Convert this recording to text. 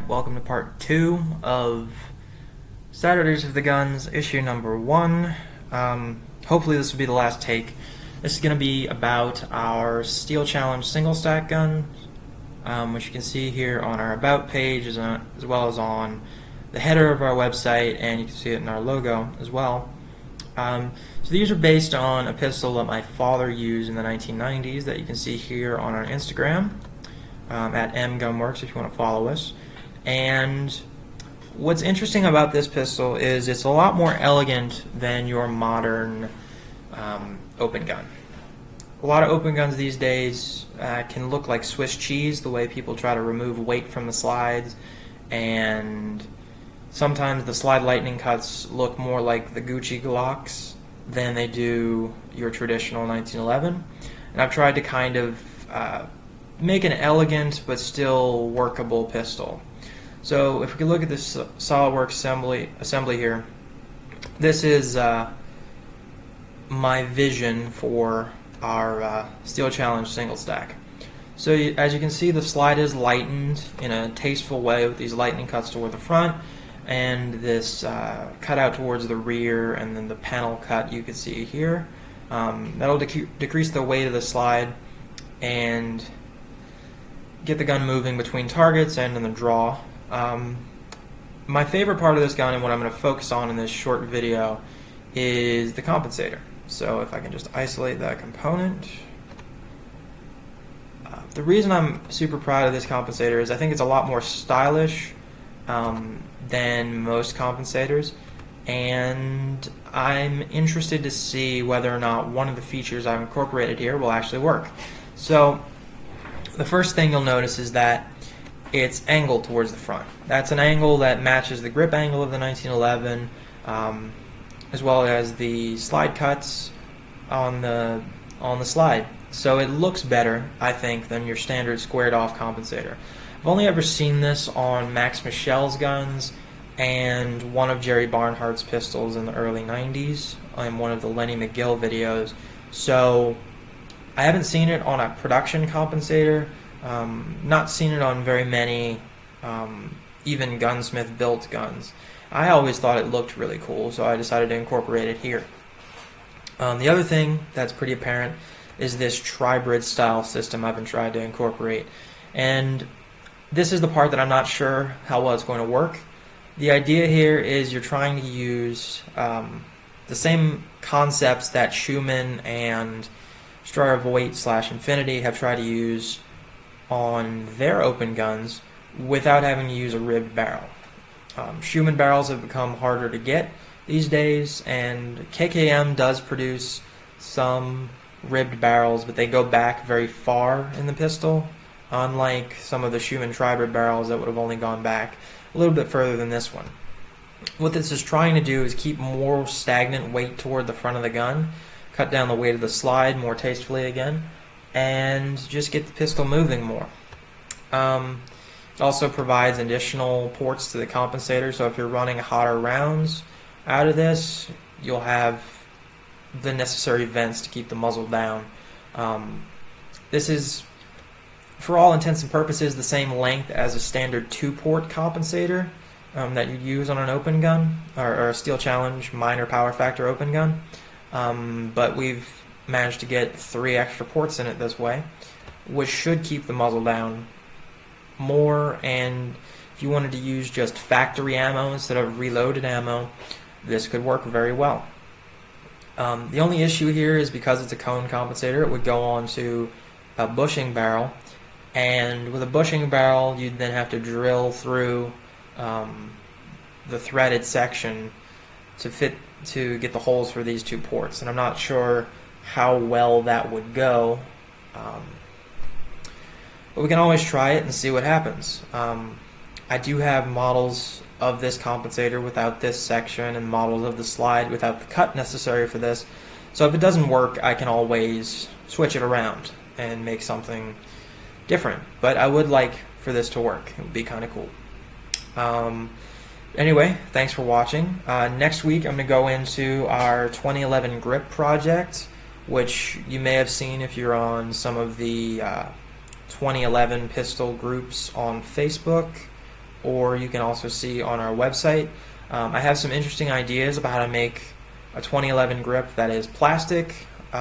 welcome to part 2 of Saturdays of the Guns, issue number 1. Hopefully this will be the last take. This is going to be about our Steel Challenge single stack gun, which you can see here on our About page as well as on the header of our website, and you can see it in our logo as well. So these are based on a pistol that my father used in the 1990s that you can see here on our Instagram at Gunworks if you want to follow us. And what's interesting about this pistol is it's a lot more elegant than your modern open gun. A lot of open guns these days can look like Swiss cheese, the way people try to remove weight from the slides, and sometimes the slide lightning cuts look more like the Gucci Glocks than they do your traditional 1911. And I've tried to kind of make an elegant but still workable pistol. So if we can look at this SolidWorks assembly here, this is my vision for our Steel Challenge single stack. So as you can see, the slide is lightened in a tasteful way with these lightning cuts toward the front, and this cutout towards the rear, and then the panel cut you can see here. That'll decrease the weight of the slide and get the gun moving between targets and in the draw. My favorite part of this gun, and what I'm going to focus on in this short video, is the compensator. So if I can just isolate that component. The reason I'm super proud of this compensator is I think it's a lot more stylish than most compensators, and I'm interested to see whether or not one of the features I've incorporated here will actually work. So the first thing you'll notice is that it's angled towards the front. That's an angle that matches the grip angle of the 1911, as well as the slide cuts on the slide. So it looks better, I think, than your standard squared off compensator. I've only ever seen this on Max Michel's guns and one of Jerry Barnhart's pistols in the early 90s in one of the Lenny McGill videos. So I haven't seen it on a production compensator, not seen it on very many even gunsmith built guns. I always thought it looked really cool, so I decided to incorporate it here. The other thing that's pretty apparent is this tri-bridge style system I've been trying to incorporate, and this is the part that I'm not sure how well it's going to work. The idea here is you're trying to use the same concepts that Schumann and Stryer-Voigt/Infinity have tried to use on their open guns without having to use a ribbed barrel. Schumann barrels have become harder to get these days, and KKM does produce some ribbed barrels, but they go back very far in the pistol, unlike some of the Schumann tri-bridge barrels that would have only gone back a little bit further than this one. What this is trying to do is keep more stagnant weight toward the front of the gun, cut down the weight of the slide more tastefully again, and just get the pistol moving more. It also provides additional ports to the compensator, so if you're running hotter rounds out of this, you'll have the necessary vents to keep the muzzle down. This is, for all intents and purposes, the same length as a standard 2-port compensator that you'd use on an open gun, or a Steel Challenge minor power factor open gun. But we've managed to get 3 extra ports in it this way, which should keep the muzzle down more. And if you wanted to use just factory ammo instead of reloaded ammo, this could work very well. The only issue here is because it's a cone compensator, it would go on to a bushing barrel, and with a bushing barrel you'd then have to drill through the threaded section to get the holes for these 2 ports, and I'm not sure how well that would go, but we can always try it and see what happens. I do have models of this compensator without this section, and models of the slide without the cut necessary for this, so if it doesn't work I can always switch it around and make something different, but I would like for this to work. It would be kind of cool. Anyway, thanks for watching. Next week I'm going to go into our 2011 grip project, which you may have seen if you're on some of the 2011 pistol groups on Facebook or you can also see on our website. I have some interesting ideas about how to make a 2011 grip that is plastic,